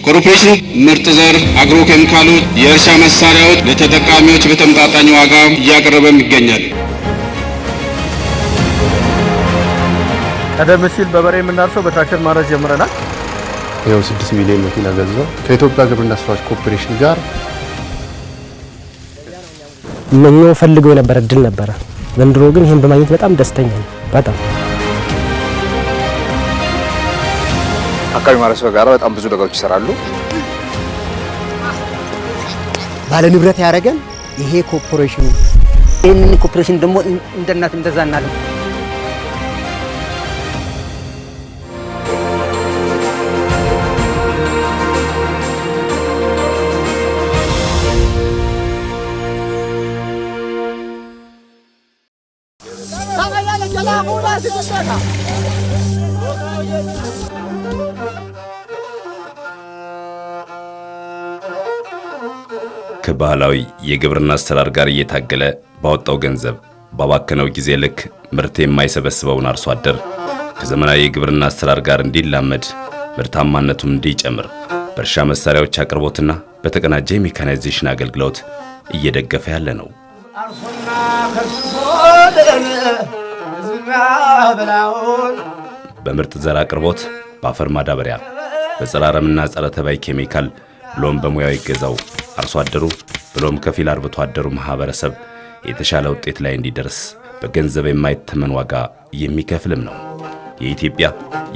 ኮርፖሬሽኑ ምርጥ ዘር፣ አግሮ ኬሚካሎች፣ የእርሻ መሳሪያዎች ለተጠቃሚዎች በተመጣጣኝ ዋጋ እያቀረበ ይገኛል። ቀደም ሲል በበሬ የምናርሰው በትራክተር ማረስ ጀምረናል። ይኸው 6 ሚሊዮን መኪና ገዛው ከኢትዮጵያ ግብርና ስራዎች ኮርፖሬሽን ጋር ምን ፈልገው የነበረ እድል ነበረ። ዘንድሮ ግን ይሄን በማግኘት በጣም ደስተኛ ነኝ። በጣም አካባቢ ማረስ ጋር በጣም ብዙ ነገሮች ይሰራሉ። ባለ ንብረት ያደረገን ይሄ ኮርፖሬሽኑ ይሄንን ኮርፖሬሽን ደግሞ እንደናት እንደዛናል ከባህላዊ የግብርና አሰራር ጋር እየታገለ ባወጣው ገንዘብ ባባከነው ጊዜ ልክ ምርት የማይሰበስበውን አርሶ አደር ከዘመናዊ የግብርና አሰራር ጋር እንዲላመድ ምርታማነቱም እንዲጨምር በእርሻ መሳሪያዎች አቅርቦትና በተቀናጀ ሜካናይዜሽን አገልግሎት እየደገፈ ያለ ነው። በምርጥ ዘር አቅርቦት፣ በአፈር ማዳበሪያ፣ በጸረ አረምና ጸረ ተባይ ኬሚካል ብሎም በሙያዊ ገዛው አርሶ አደሩ ብሎም ከፊል አርብቶ አደሩ ማህበረሰብ የተሻለ ውጤት ላይ እንዲደርስ በገንዘብ የማይተመን ዋጋ የሚከፍልም ነው የኢትዮጵያ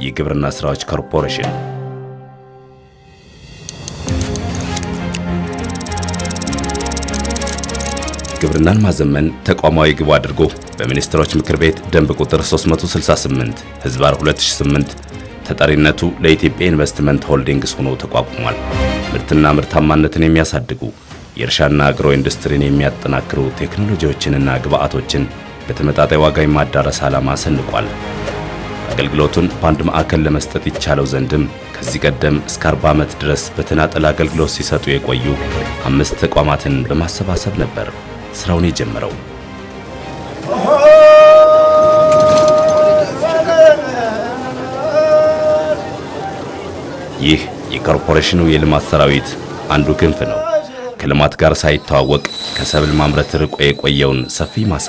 የግብርና ስራዎች ኮርፖሬሽን። ግብርናን ማዘመን ተቋማዊ ግብ አድርጎ በሚኒስትሮች ምክር ቤት ደንብ ቁጥር 368 ህዝባር 2008 ተጠሪነቱ ለኢትዮጵያ ኢንቨስትመንት ሆልዲንግስ ሆኖ ተቋቁሟል። ምርትና ምርታማነትን የሚያሳድጉ የእርሻና አግሮ ኢንዱስትሪን የሚያጠናክሩ ቴክኖሎጂዎችንና ግብአቶችን በተመጣጣኝ ዋጋ የማዳረስ ዓላማ ሰንቋል። አገልግሎቱን በአንድ ማዕከል ለመስጠት ይቻለው ዘንድም ከዚህ ቀደም እስከ 40 ዓመት ድረስ በተናጠል አገልግሎት ሲሰጡ የቆዩ 5 ተቋማትን በማሰባሰብ ነበር ስራውን የጀመረው። ይህ የኮርፖሬሽኑ የልማት ሰራዊት አንዱ ክንፍ ነው። ከልማት ጋር ሳይተዋወቅ ከሰብል ማምረት ርቆ የቆየውን ሰፊ ማሳ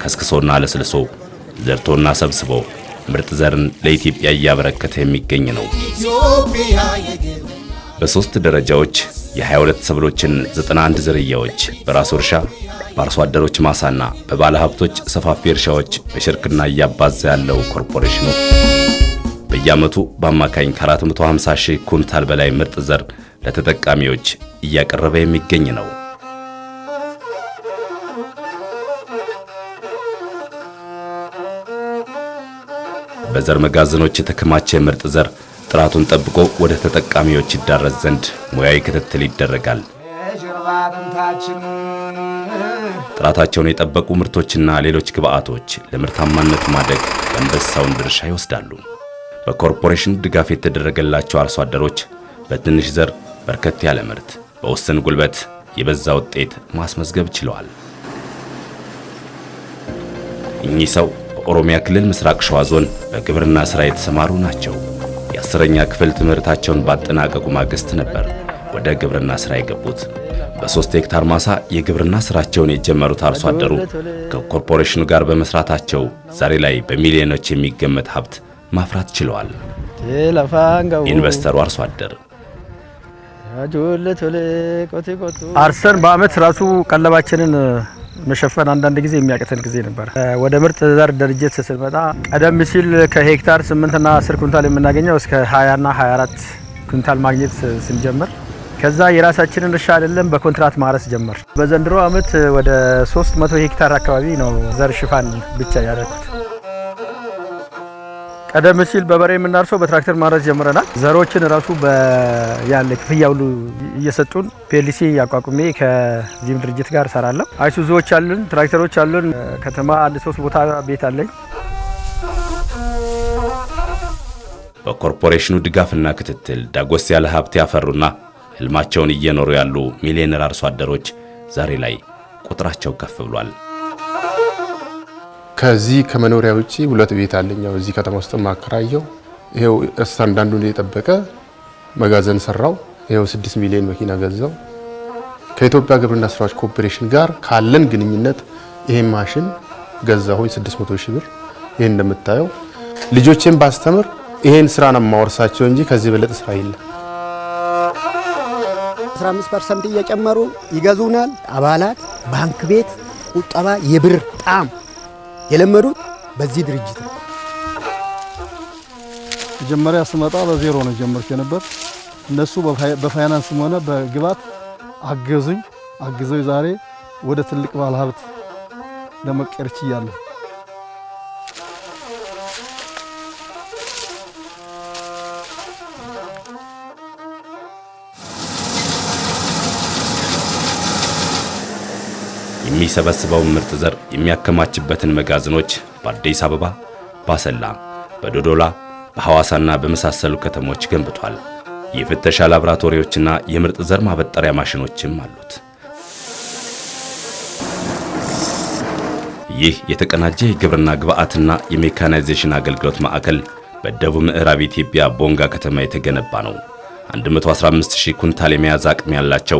ከስክሶና ለስልሶ ዘርቶና ሰብስቦ ምርጥ ዘርን ለኢትዮጵያ እያበረከተ የሚገኝ ነው። በ3 ደረጃዎች የ22 ሰብሎችን 91 ዝርያዎች በራሱ እርሻ በአርሶ አደሮች ማሳና በባለ ሀብቶች ሰፋፊ እርሻዎች በሽርክና እያባዛ ያለው ኮርፖሬሽኑ በየዓመቱ በአማካኝ ከ450 ሺህ ኩንታል በላይ ምርጥ ዘር ለተጠቃሚዎች እያቀረበ የሚገኝ ነው። በዘር መጋዘኖች የተከማቸ ምርጥ ዘር ጥራቱን ጠብቆ ወደ ተጠቃሚዎች ይዳረስ ዘንድ ሙያዊ ክትትል ይደረጋል። ጥራታቸውን የጠበቁ ምርቶችና ሌሎች ግብአቶች ለምርታማነት ማደግ የአንበሳውን ድርሻ ይወስዳሉ። በኮርፖሬሽኑ ድጋፍ የተደረገላቸው አርሶ አደሮች በትንሽ ዘር በርከት ያለ ምርት በውስን ጉልበት የበዛ ውጤት ማስመዝገብ ችለዋል። እኚህ ሰው በኦሮሚያ ክልል ምስራቅ ሸዋ ዞን በግብርና ስራ የተሰማሩ ናቸው። የ10ኛ ክፍል ትምህርታቸውን ባጠናቀቁ ማግስት ነበር ወደ ግብርና ስራ የገቡት። በ3 ሄክታር ማሳ የግብርና ስራቸውን የጀመሩት አርሶ አደሩ ከኮርፖሬሽኑ ጋር በመስራታቸው ዛሬ ላይ በሚሊዮኖች የሚገመት ሀብት ማፍራት ችለዋል። ኢንቨስተሩ አርሶ አደር አርሰን በአመት ራሱ ቀለባችንን መሸፈን አንዳንድ ጊዜ የሚያቀተን ጊዜ ነበር። ወደ ምርጥ ዘር ድርጅት ስንመጣ ቀደም ሲል ከሄክታር 8 እና 10 ኩንታል የምናገኘው እስከ 20 እና 24 ኩንታል ማግኘት ስንጀምር ከዛ የራሳችንን እርሻ አይደለም በኮንትራት ማረስ ጀመር። በዘንድሮ አመት ወደ 300 ሄክታር አካባቢ ነው ዘር ሽፋን ብቻ ያደረኩት። ቀደም ሲል በበሬ የምናርሰው በትራክተር ማረስ ጀምረናል። ዘሮችን ራሱ ያለ ክፍያ ሁሉ እየሰጡን ፒኤልሲ ያቋቁሜ ከዚህም ድርጅት ጋር ሰራለሁ። አይሱዞች አሉን፣ ትራክተሮች አሉን። ከተማ 1-3 ቦታ ቤት አለኝ። በኮርፖሬሽኑ ድጋፍና ክትትል ዳጎስ ያለ ሀብት ያፈሩና ህልማቸውን እየኖሩ ያሉ ሚሊዮነር አርሶ አደሮች ዛሬ ላይ ቁጥራቸው ከፍ ብሏል። ከዚህ ከመኖሪያ ውጪ 2 ቤት አለኝ። እዚህ ከተማ ውስጥ ማከራየው ይሄው ስታንዳርዱን የጠበቀ መጋዘን ሰራው። ይሄው 6 ሚሊዮን መኪና ገዛው። ከኢትዮጵያ ግብርና ስራዎች ኮርፖሬሽን ጋር ካለን ግንኙነት ይሄን ማሽን ገዛሁኝ 600 ሺህ ብር። ይሄን እንደምታየው ልጆቼን ባስተምር ይሄን ስራ ነው ማወርሳቸው እንጂ ከዚህ በለጠ ስራ የለም። 15% እየጨመሩ ይገዙናል። አባላት ባንክ ቤት ቁጠባ የብር ጣም የለመዱት በዚህ ድርጅት ነው። መጀመሪያ ስመጣ በዜሮ ነው ጀመርኩ ነበር። እነሱ በፋይናንስም ሆነ በግባት አግዘው ዛሬ ወደ ትልቅ ባለሀብት ለመቀየር ችያለሁ። የሚሰበስበውን ምርጥ ዘር የሚያከማችበትን መጋዘኖች በአዲስ አበባ፣ በአሰላ፣ በዶዶላ፣ በሐዋሳና በመሳሰሉ ከተሞች ገንብቷል። የፍተሻ ላቦራቶሪዎችና የምርጥ ዘር ማበጠሪያ ማሽኖችም አሉት። ይህ የተቀናጀ የግብርና ግብዓትና የሜካናይዜሽን አገልግሎት ማዕከል በደቡብ ምዕራብ ኢትዮጵያ ቦንጋ ከተማ የተገነባ ነው። 115000 ኩንታል የመያዝ አቅም ያላቸው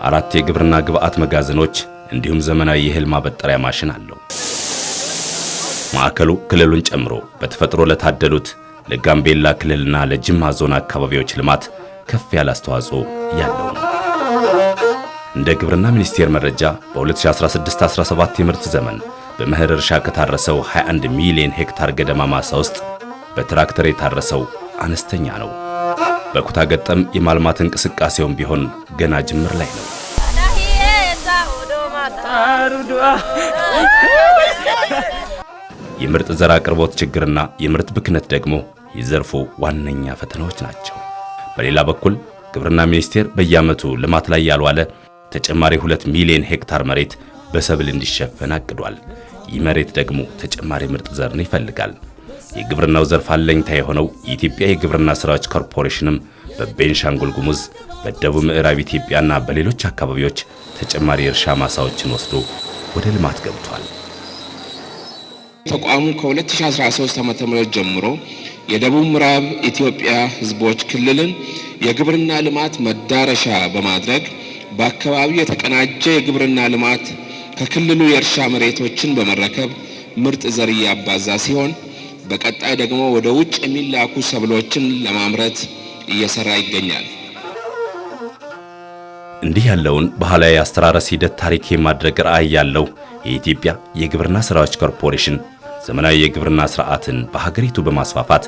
4 የግብርና ግብዓት መጋዘኖች እንዲሁም ዘመናዊ የእህል ማበጠሪያ ማሽን አለው። ማዕከሉ ክልሉን ጨምሮ በተፈጥሮ ለታደሉት ለጋምቤላ ክልልና ለጅማ ዞን አካባቢዎች ልማት ከፍ ያለ አስተዋጽኦ ያለው ነው። እንደ ግብርና ሚኒስቴር መረጃ በ2016-17 የምርት ዘመን በመኸር እርሻ ከታረሰው 21 ሚሊዮን ሄክታር ገደማ ማሳ ውስጥ በትራክተር የታረሰው አነስተኛ ነው። በኩታ ገጠም የማልማት እንቅስቃሴውም ቢሆን ገና ጅምር ላይ ነው። የምርጥ ዘር አቅርቦት ችግርና የምርት ብክነት ደግሞ የዘርፉ ዋነኛ ፈተናዎች ናቸው። በሌላ በኩል ግብርና ሚኒስቴር በየዓመቱ ልማት ላይ ያልዋለ ተጨማሪ 2 ሚሊዮን ሄክታር መሬት በሰብል እንዲሸፈን አቅዷል። ይህ መሬት ደግሞ ተጨማሪ ምርጥ ዘርን ይፈልጋል። የግብርናው ዘርፍ አለኝታ የሆነው የኢትዮጵያ የግብርና ስራዎች ኮርፖሬሽንም በቤንሻንጉል ጉሙዝ፣ በደቡብ ምዕራብ ኢትዮጵያና በሌሎች አካባቢዎች ተጨማሪ እርሻ ማሳዎችን ወስዶ ወደ ልማት ገብቷል። ተቋሙ ከ2013 ዓ.ም ጀምሮ የደቡብ ምዕራብ ኢትዮጵያ ህዝቦች ክልልን የግብርና ልማት መዳረሻ በማድረግ በአካባቢው የተቀናጀ የግብርና ልማት ከክልሉ የእርሻ መሬቶችን በመረከብ ምርጥ ዘር እያባዛ ሲሆን በቀጣይ ደግሞ ወደ ውጭ የሚላኩ ሰብሎችን ለማምረት እየሰራ ይገኛል። እንዲህ ያለውን ባህላዊ አስተራረስ ሂደት ታሪክ የማድረግ ራዕይ ያለው የኢትዮጵያ የግብርና ስራዎች ኮርፖሬሽን ዘመናዊ የግብርና ስርዓትን በሀገሪቱ በማስፋፋት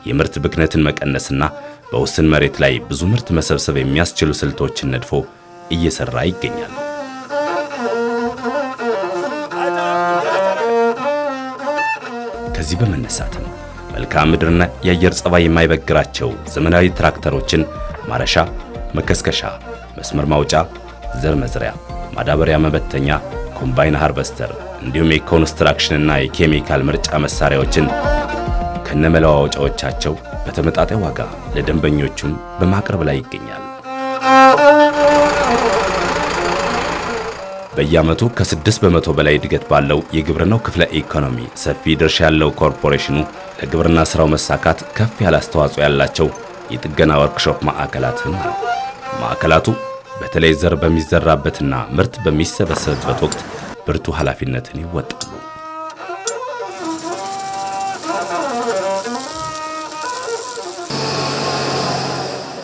የምርት ብክነትን መቀነስና በውስን መሬት ላይ ብዙ ምርት መሰብሰብ የሚያስችሉ ስልቶችን ነድፎ እየሰራ ይገኛል። ከዚህ በመነሳትም መልክዓ ምድርና የአየር ጸባይ የማይበግራቸው ዘመናዊ ትራክተሮችን ማረሻ፣ መከስከሻ፣ መስመር ማውጫ፣ ዘር መዝሪያ፣ ማዳበሪያ መበተኛ፣ ኮምባይን ሃርቨስተር እንዲሁም የኮንስትራክሽንና የኬሚካል ምርጫ መሳሪያዎችን ከነመለዋወጫዎቻቸው በተመጣጣኝ ዋጋ ለደንበኞቹም በማቅረብ ላይ ይገኛል። በየዓመቱ ከ6 በመቶ በላይ እድገት ባለው የግብርናው ክፍለ ኢኮኖሚ ሰፊ ድርሻ ያለው ኮርፖሬሽኑ ለግብርና ስራው መሳካት ከፍ ያለ አስተዋጽኦ ያላቸው የጥገና ወርክሾፕ ማዕከላትን አሉ። ማዕከላቱ በተለይ ዘር በሚዘራበትና ምርት በሚሰበሰብበት ወቅት ብርቱ ኃላፊነትን ይወጣሉ።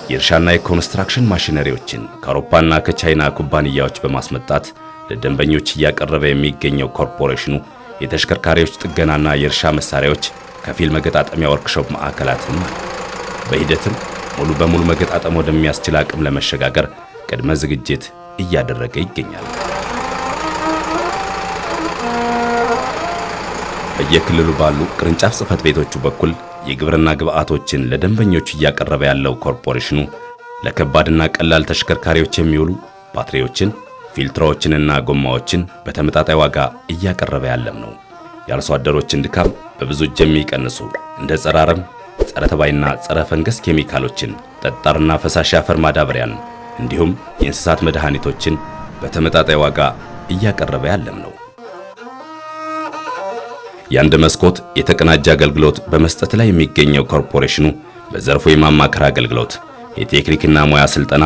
የእርሻና የኮንስትራክሽን ማሽነሪዎችን ከአውሮፓና ከቻይና ኩባንያዎች በማስመጣት ለደንበኞች እያቀረበ የሚገኘው ኮርፖሬሽኑ የተሽከርካሪዎች ጥገናና የእርሻ መሳሪያዎች ከፊል መገጣጠሚያ ወርክሾፕ ማዕከላትን አሉ። በሂደትም ሙሉ በሙሉ መገጣጠም ወደሚያስችል አቅም ለመሸጋገር ቅድመ ዝግጅት እያደረገ ይገኛል። በየክልሉ ባሉ ቅርንጫፍ ጽሕፈት ቤቶቹ በኩል የግብርና ግብዓቶችን ለደንበኞች እያቀረበ ያለው ኮርፖሬሽኑ ለከባድና ቀላል ተሽከርካሪዎች የሚውሉ ባትሪዎችን፣ ፊልትሮችንና ጎማዎችን በተመጣጣኝ ዋጋ እያቀረበ ያለም ነው። የአርሶ አደሮችን ድካም በብዙ እጅ የሚቀንሱ እንደ ጸረ አረም፣ ጸረ ተባይና ጸረ ፈንገስ ኬሚካሎችን፣ ጠጣርና ፈሳሽ አፈር ማዳበሪያን እንዲሁም የእንስሳት መድኃኒቶችን በተመጣጣኝ ዋጋ እያቀረበ ያለም ነው። የአንድ መስኮት የተቀናጀ አገልግሎት በመስጠት ላይ የሚገኘው ኮርፖሬሽኑ በዘርፉ የማማከር አገልግሎት፣ የቴክኒክና ሙያ ስልጠና፣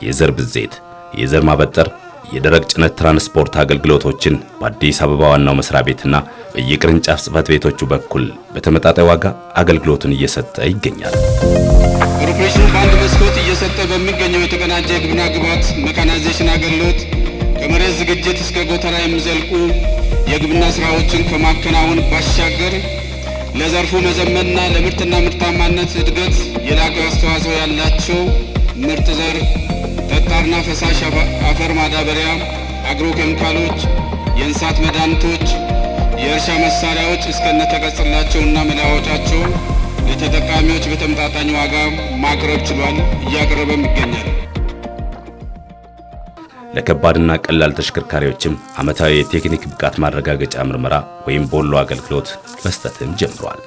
የዘር ብዜት፣ የዘር ማበጠር፣ የደረቅ ጭነት ትራንስፖርት አገልግሎቶችን በአዲስ አበባ ዋናው መስሪያ ቤትና በየቅርንጫፍ ጽሕፈት ቤቶቹ በኩል በተመጣጣኝ ዋጋ አገልግሎቱን እየሰጠ ይገኛል። ኮርፖሬሽኑ በአንድ መስኮት እየሰጠ በሚገኘው የተቀናጀ የግብርና ግብዓት ሜካናይዜሽን አገልግሎት ከመሬት ዝግጅት እስከ ጎተራ የሚዘልቁ የግብርና ስራዎችን ከማከናወን ባሻገር ለዘርፉ መዘመንና ለምርትና ምርታማነት እድገት የላቀ አስተዋጽኦ ያላቸው ምርጥ ዘር፣ ጠጣርና ፈሳሽ አፈር ማዳበሪያ፣ አግሮ ኬሚካሎች፣ የእንስሳት መድኃኒቶች፣ የእርሻ መሳሪያዎች እስከነተቀጽላቸውና መለዋወጫቸው ለተጠቃሚዎች በተመጣጣኝ ዋጋ ማቅረብ ችሏል፣ እያቀረበም ይገኛል። ለከባድና ቀላል ተሽከርካሪዎችም ዓመታዊ የቴክኒክ ብቃት ማረጋገጫ ምርመራ ወይም ቦሎ አገልግሎት መስጠትም ጀምሯል።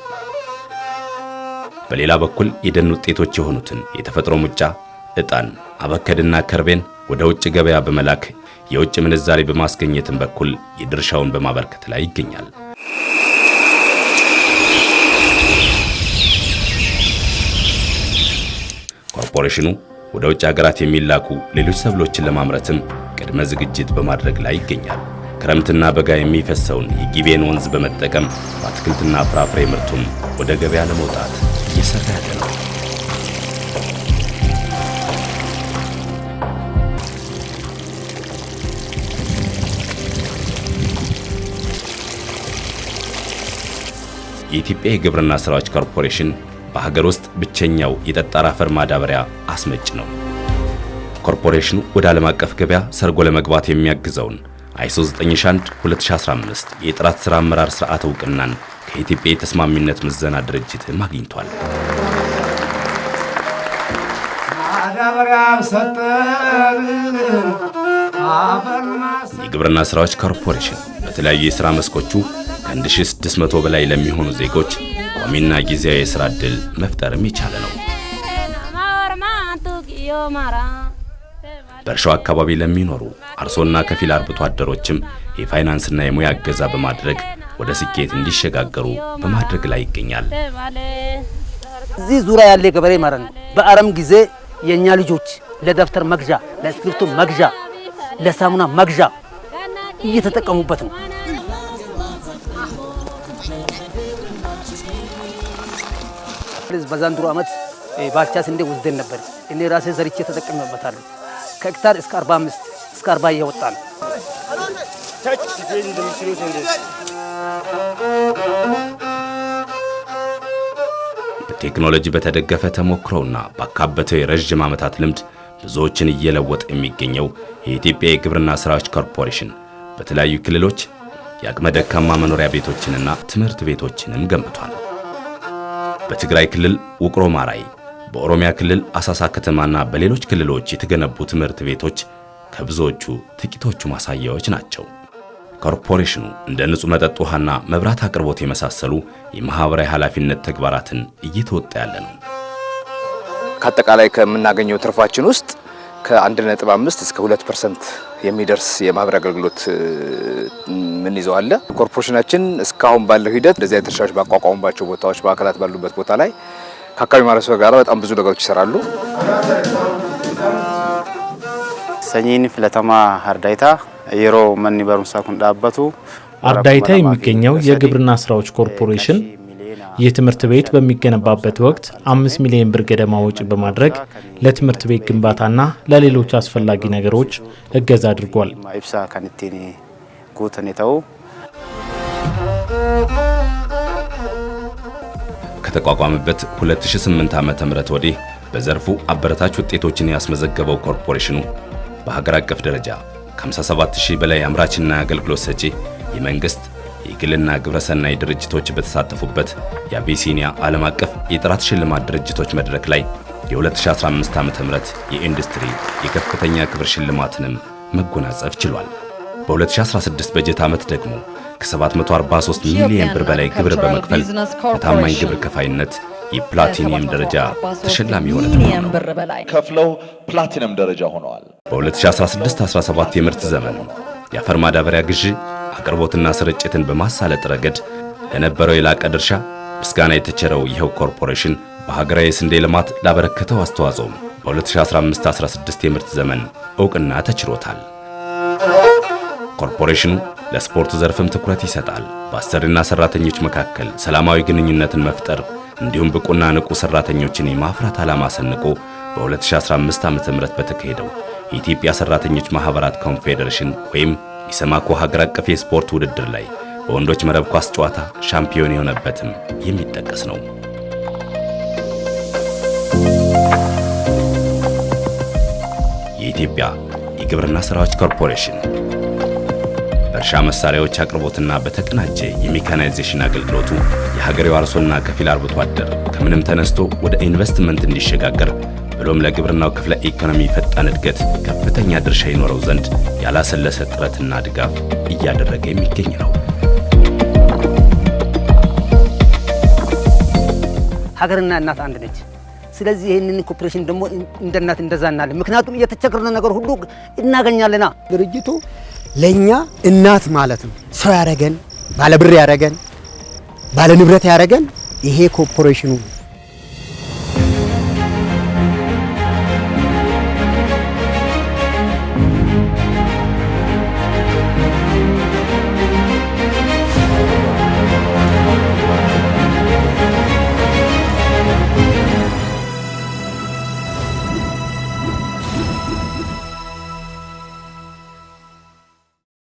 በሌላ በኩል የደን ውጤቶች የሆኑትን የተፈጥሮ ሙጫ፣ ዕጣን፣ አበከድና ከርቤን ወደ ውጭ ገበያ በመላክ የውጭ ምንዛሪ በማስገኘትም በኩል የድርሻውን በማበርከት ላይ ይገኛል። ኮርፖሬሽኑ ወደ ውጭ ሀገራት የሚላኩ ሌሎች ሰብሎችን ለማምረትም ቅድመ ዝግጅት በማድረግ ላይ ይገኛል። ክረምትና በጋ የሚፈሰውን የጊቤን ወንዝ በመጠቀም በአትክልትና ፍራፍሬ ምርቱም ወደ ገበያ ለመውጣት እየሰራ ያለ ነው። የኢትዮጵያ የግብርና ስራዎች ኮርፖሬሽን በሀገር ውስጥ ብቸኛው የጠጣር አፈር ማዳበሪያ አስመጭ ነው። ኮርፖሬሽኑ ወደ ዓለም አቀፍ ገበያ ሰርጎ ለመግባት የሚያግዘውን አይሶ 9001/2015 የጥራት ሥራ አመራር ሥርዓት ዕውቅናን ከኢትዮጵያ የተስማሚነት ምዘና ድርጅት አግኝቷል። የግብርና ስራዎች ኮርፖሬሽን በተለያዩ የሥራ መስኮቹ ከ1600 በላይ ለሚሆኑ ዜጎች ቋሚና ጊዜያዊ የሥራ ዕድል መፍጠርም የቻለ ነው። በእርሻው አካባቢ ለሚኖሩ አርሶና ከፊል አርብቶ አደሮችም የፋይናንስና የሙያ እገዛ በማድረግ ወደ ስኬት እንዲሸጋገሩ በማድረግ ላይ ይገኛል። እዚህ ዙሪያ ያለ ገበሬ ማለት ነው። በአረም ጊዜ የኛ ልጆች ለደብተር መግዣ፣ ለእስክሪብቶ መግዣ፣ ለሳሙና መግዣ እየተጠቀሙበት ነው። በዛንድሮ ዓመት ባልቻ ስንዴ ወስደን ነበር። እኔ ራሴ ዘርቼ ተጠቅሜበታለሁ። ከሄክታር እስከ 45 እስከ 40 እየወጣ ነው። በቴክኖሎጂ በተደገፈ ተሞክሮና ባካበተው የረጅም ዓመታት ልምድ ብዙዎችን እየለወጠ የሚገኘው የኢትዮጵያ የግብርና ስራዎች ኮርፖሬሽን በተለያዩ ክልሎች የአቅመ ደካማ መኖሪያ ቤቶችንና ትምህርት ቤቶችንም ገንብቷል። በትግራይ ክልል ውቅሮ ማራይ፣ በኦሮሚያ ክልል አሳሳ ከተማና በሌሎች ክልሎች የተገነቡ ትምህርት ቤቶች ከብዙዎቹ ጥቂቶቹ ማሳያዎች ናቸው። ኮርፖሬሽኑ እንደ ንጹህ መጠጥ ውሃና መብራት አቅርቦት የመሳሰሉ የማህበራዊ ኃላፊነት ተግባራትን እየተወጣ ያለ ነው። ከአጠቃላይ ከምናገኘው ትርፋችን ውስጥ ከ1.5 እስከ 2% የሚደርስ የማህበራዊ አገልግሎት ምን ይዘዋል። ኮርፖሬሽናችን እስካሁን ባለው ሂደት እንደዚህ አይነት እርሻዎች ባቋቋሙባቸው ቦታዎች በአካላት ባሉበት ቦታ ላይ ከአካባቢ ማህበረሰብ ጋር በጣም ብዙ ነገሮች ይሰራሉ። ሰኚን ፍለተማ አርዳይታ የሮ መኒ በሩንሳ ኩንዳበቱ አርዳይታ የሚገኘው የግብርና ስራዎች ኮርፖሬሽን ይህ ትምህርት ቤት በሚገነባበት ወቅት 5 ሚሊዮን ብር ገደማ ወጪ በማድረግ ለትምህርት ቤት ግንባታና ለሌሎች አስፈላጊ ነገሮች እገዛ አድርጓል። ማይብሳ ካንቲኒ ጉተኔታው ከተቋቋመበት 2008 ዓመተ ምህረት ወዲህ በዘርፉ አበረታች ውጤቶችን ያስመዘገበው ኮርፖሬሽኑ በሀገር አቀፍ ደረጃ ከ57000 በላይ አምራችና አገልግሎት ሰጪ የመንግስት የግልና ግብረሰናይ ድርጅቶች በተሳተፉበት የአቢሲኒያ ዓለም አቀፍ የጥራት ሽልማት ድርጅቶች መድረክ ላይ የ2015 ዓ.ም የኢንዱስትሪ የከፍተኛ ክብር ሽልማትንም መጎናጸፍ ችሏል። በ2016 በጀት ዓመት ደግሞ ከ743 ሚሊዮን ብር በላይ ግብር በመክፈል በታማኝ ግብር ከፋይነት የፕላቲኒየም ደረጃ ተሸላሚ ሆነ ከፍለው ፕላቲኒየም ደረጃ ሆነዋል። በ2016-17 የምርት ዘመን የአፈር ማዳበሪያ ግዢ አቅርቦትና ስርጭትን በማሳለጥ ረገድ ለነበረው የላቀ ድርሻ ምስጋና የተቸረው ይኸው ኮርፖሬሽን በሀገራዊ የስንዴ ልማት ላበረከተው አስተዋጽኦ በ2015-16 የምርት ዘመን እውቅና ተችሮታል። ኮርፖሬሽኑ ለስፖርቱ ዘርፍም ትኩረት ይሰጣል። በአሰሪና ሰራተኞች መካከል ሰላማዊ ግንኙነትን መፍጠር እንዲሁም ብቁና ንቁ ሰራተኞችን የማፍራት ዓላማ ሰንቆ በ2015 ዓ.ም በተካሄደው የኢትዮጵያ ሰራተኞች ማህበራት ኮንፌዴሬሽን ወይም ኢሰማኮ ሀገር አቀፍ የስፖርት ውድድር ላይ በወንዶች መረብ ኳስ ጨዋታ ሻምፒዮን የሆነበትም የሚጠቀስ ነው። የኢትዮጵያ የግብርና ስራዎች ኮርፖሬሽን በእርሻ መሳሪያዎች አቅርቦትና በተቀናጀ የሜካናይዜሽን አገልግሎቱ የሀገሬው አርሶና ከፊል አርብቶ አደር ከምንም ተነስቶ ወደ ኢንቨስትመንት እንዲሸጋገር ብሎም ለግብርናው ክፍለ ኢኮኖሚ ፈጣን እድገት ከፍተኛ ድርሻ ይኖረው ዘንድ ያላሰለሰ ጥረትና ድጋፍ እያደረገ የሚገኝ ነው። ሀገርና እናት አንድ ነች። ስለዚህ ይህንን ኮርፖሬሽን ደግሞ እንደ እናት እንደዛናለን። ምክንያቱም እየተቸገረን ነገር ሁሉ እናገኛለና ድርጅቱ ለኛ እናት ማለት ነው። ሰው ያረገን፣ ባለ ብር ያረገን፣ ባለ ንብረት ያረገን ይሄ ኮርፖሬሽኑ